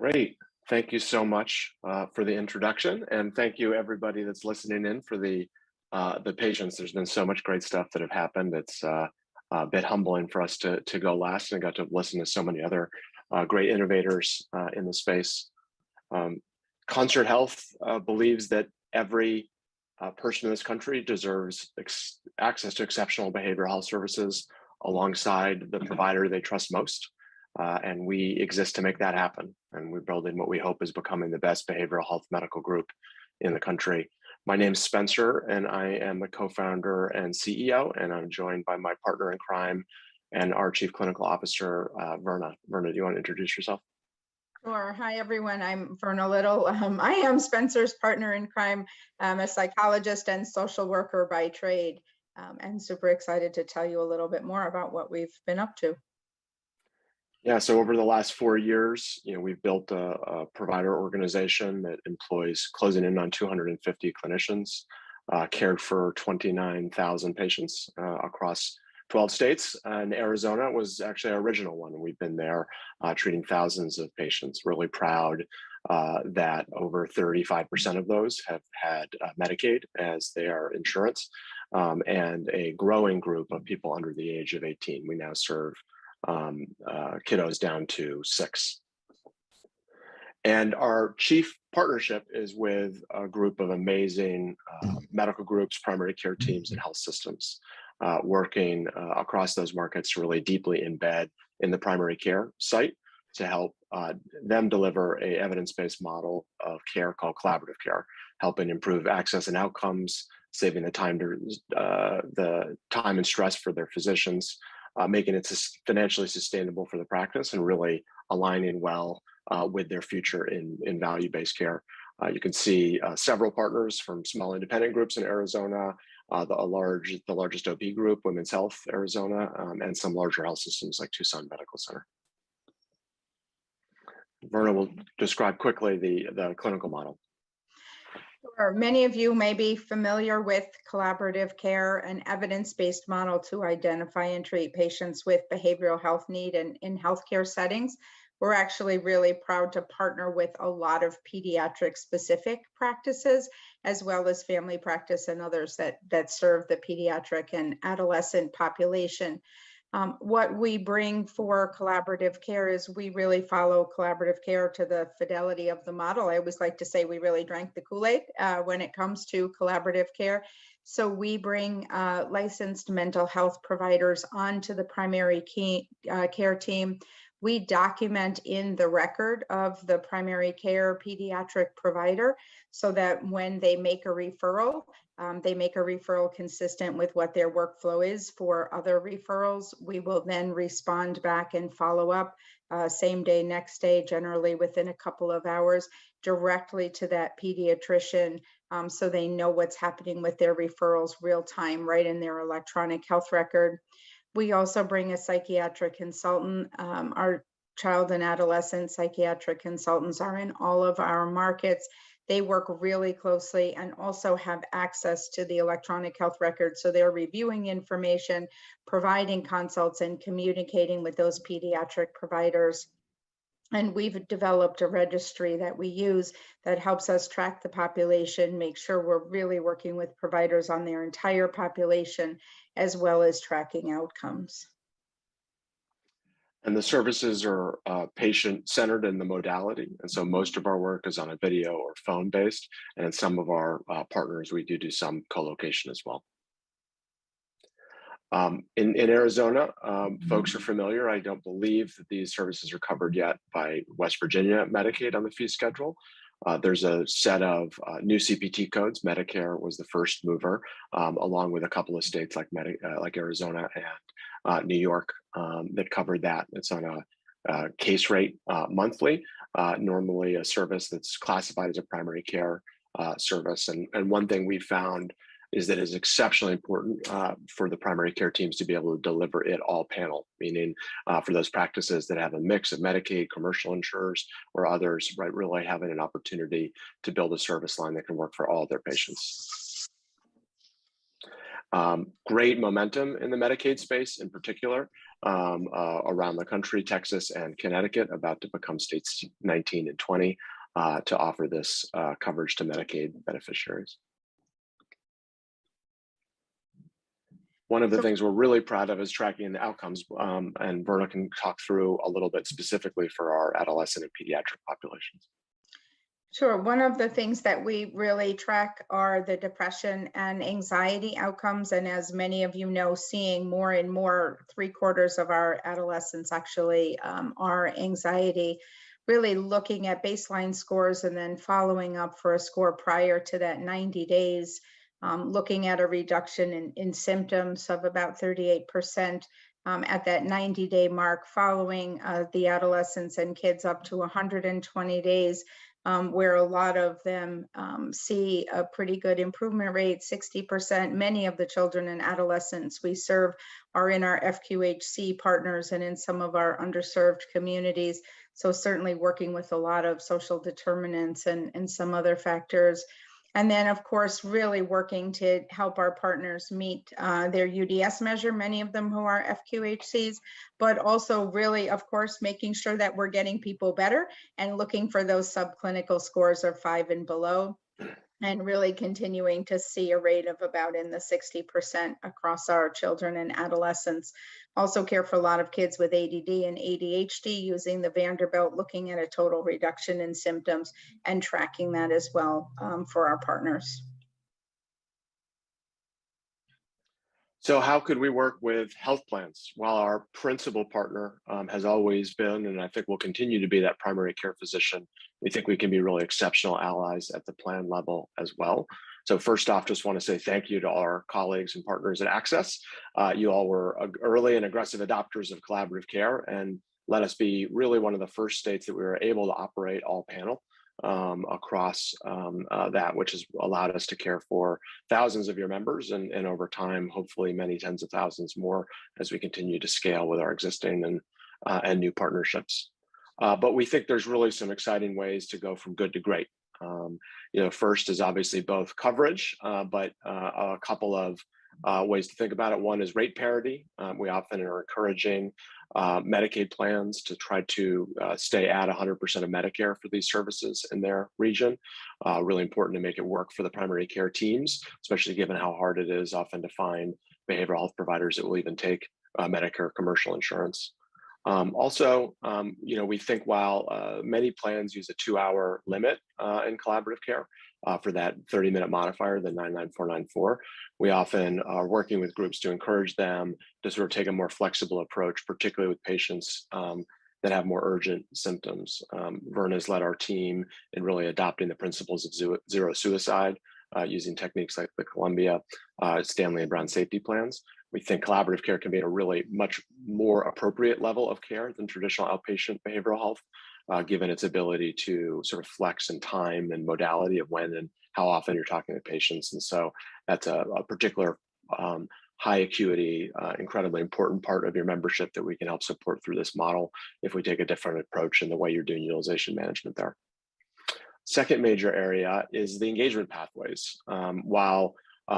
Great. Thank you so much for the introduction, and thank you everybody that's listening in for the patience. There's been so much great stuff that have happened. It's a bit humbling for us to go last, and I got to listen to so many other great innovators in the space. Um, Concert Health believes that every person in this country deserves access to exceptional behavioral health services alongside the provider they trust most. And we exist to make that happen. And we're building what we hope is becoming the best behavioral health medical group in the country. My name's Spencer, and I am the co-founder and CEO, and I'm joined by my partner in crime and our Chief Clinical Officer, Verna. Verna, do you want to introduce yourself? Sure. Hi, everyone. I'm Verna Little. I am Spencer's partner in crime. I'm a psychologist and social worker by trade, and super excited to tell you a little bit more about what we've been up to. Yeah, so over the last 4 years, we've built a provider organization that employs closing in on 250 clinicians, cared for 29,000 patients across 12 states, and Arizona was actually our original one. We've been there treating thousands of patients. Really proud that over 35% of those have had Medicaid as their insurance, and a growing group of people under the age of 18. We now serve kiddos down to 6. And our chief partnership is with a group of amazing medical groups, primary care teams, and health systems, working across those markets to really deeply embed in the primary care site to help them deliver a evidence-based model of care called collaborative care, helping improve access and outcomes, saving the time and stress for their physicians, making it financially sustainable for the practice, and really aligning well with their future in value-based care. You can see several partners from small independent groups in Arizona, the largest OP group, Women's Health Arizona, and some larger health systems like Tucson Medical Center. Verna will describe quickly the clinical model. Sure. Many of you may be familiar with collaborative care, an evidence-based model to identify and treat patients with behavioral health need in healthcare settings. We're actually really proud to partner with a lot of pediatric-specific practices, as well as family practice and others that serve the pediatric and adolescent population. What we bring for collaborative care is we really follow collaborative care to the fidelity of the model. I always like to say we really drank the Kool-Aid when it comes to collaborative care. So we bring licensed mental health providers onto the primary care team. We document in the record of the primary care pediatric provider so that when they make a referral consistent with what their workflow is for other referrals. We will then respond back and follow up same day, next day, generally within a couple of hours, directly to that pediatrician, so they know what's happening with their referrals real time, right in their electronic health record. We also bring a psychiatric consultant. Our child and adolescent psychiatric consultants are in all of our markets. They work really closely and also have access to the electronic health record. So they're reviewing information, providing consults, and communicating with those pediatric providers. And we've developed a registry that we use that helps us track the population, make sure we're really working with providers on their entire population, as well as tracking outcomes. And the services are patient-centered in the modality. And so most of our work is on a video or phone-based. And some of our partners, we do some co-location as well. In Arizona, folks are familiar. I don't believe that these services are covered yet by West Virginia Medicaid on the fee schedule. There's a set of new CPT codes. Medicare was the first mover, along with a couple of states like Arizona and New York that covered that. It's on a case rate monthly, normally a service that's classified as a primary care service. And one thing we found is that it's exceptionally important for the primary care teams to be able to deliver it all panel, meaning for those practices that have a mix of Medicaid, commercial insurers, or others, right, really having an opportunity to build a service line that can work for all their patients. Great momentum in the Medicaid space in particular. around the country, Texas and Connecticut, about to become states 19 and 20, to offer this coverage to Medicaid beneficiaries. One of the So things we're really proud of is tracking the outcomes, and Verna can talk through a little bit specifically for our adolescent and pediatric populations. Sure. One of the things that we really track are the depression and anxiety outcomes. And as many of you know, seeing more and more, 3/4 of our adolescents actually are anxiety, really looking at baseline scores and then following up for a score prior to that 90 days, looking at a reduction in symptoms of about 38%. At that 90-day mark following the adolescents and kids up to 120 days, where a lot of them see a pretty good improvement rate, 60%. Many of the children and adolescents we serve are in our FQHC partners and in some of our underserved communities. So certainly working with a lot of social determinants and some other factors. And then, of course, really working to help our partners meet their UDS measure, many of them who are FQHCs, but also really, of course, making sure that we're getting people better and looking for those subclinical scores of 5 and below, and really continuing to see a rate of about in the 60% across our children and adolescents. Also care for a lot of kids with ADD and ADHD using the Vanderbilt, looking at a total reduction in symptoms and tracking that as well for our partners. So how could we work with health plans? While our principal partner has always been, and I think will continue to be, that primary care physician, we think we can be really exceptional allies at the plan level as well. So first off, just want to say thank you to our colleagues and partners at Access. You all were early and aggressive adopters of collaborative care, and let us be really one of the first states that we were able to operate all panel across that, which has allowed us to care for thousands of your members, and over time, hopefully many tens of thousands more as we continue to scale with our existing and new partnerships. But we think there's really some exciting ways to go from good to great. First is obviously both coverage, but a couple of ways to think about it. One is rate parity. We often are encouraging Medicaid plans to try to stay at 100% of Medicare for these services in their region. Really important to make it work for the primary care teams, especially given how hard it is often to find behavioral health providers that will even take Medicare commercial insurance. We think while many plans use a 2-hour limit in collaborative care for that 30-minute modifier, the 99494, we often are working with groups to encourage them to sort of take a more flexible approach, particularly with patients that have more urgent symptoms. Verna's led our team in really adopting the principles of zero suicide using techniques like the Columbia, Stanley, and Brown safety plans. We think collaborative care can be at a really much more appropriate level of care than traditional outpatient behavioral health, given its ability to sort of flex in time and modality of when and how often you're talking to patients. And so that's a particular high acuity, incredibly important part of your membership that we can help support through this model if we take a different approach in the way you're doing utilization management there. Second major area is the engagement pathways. While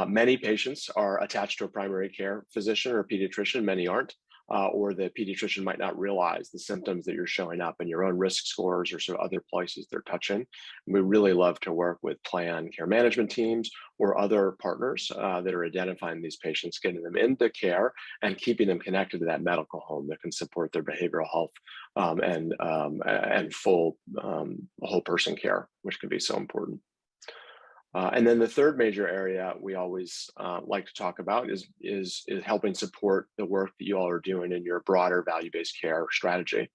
many patients are attached to a primary care physician or a pediatrician, many aren't, or the pediatrician might not realize the symptoms that you're showing up in your own risk scores or sort of other places they're touching. And we really love to work with plan care management teams or other partners that are identifying these patients, getting them into care and keeping them connected to that medical home that can support their behavioral health and full whole person care, which can be so important. And then the third major area we always like to talk about is helping support the work that you all are doing in your broader value-based care strategy.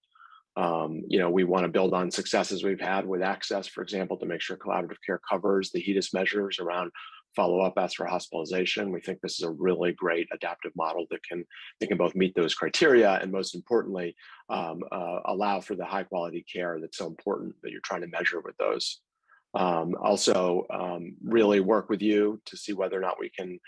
We want to build on successes we've had with Access, for example, to make sure collaborative care covers the HEDIS measures around follow-up after hospitalization. We think this is a really great adaptive model that can both meet those criteria and, most importantly, allow for the high quality care that's so important that you're trying to measure with those. Really work with you to see whether or not we can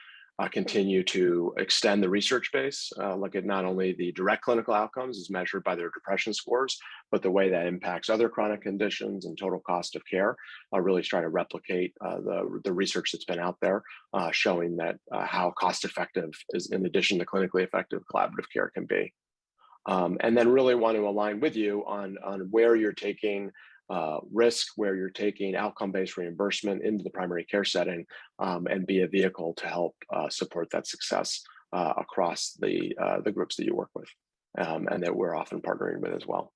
continue to extend the research base, look at not only the direct clinical outcomes as measured by their depression scores, but the way that impacts other chronic conditions and total cost of care. Really try to replicate the research that's been out there, showing that how cost effective is, in addition to clinically effective, collaborative care can be. And then really want to align with you on where you're taking risk, where you're taking outcome-based reimbursement into the primary care setting, and be a vehicle to help support that success across the groups that you work with, and that we're often partnering with as well.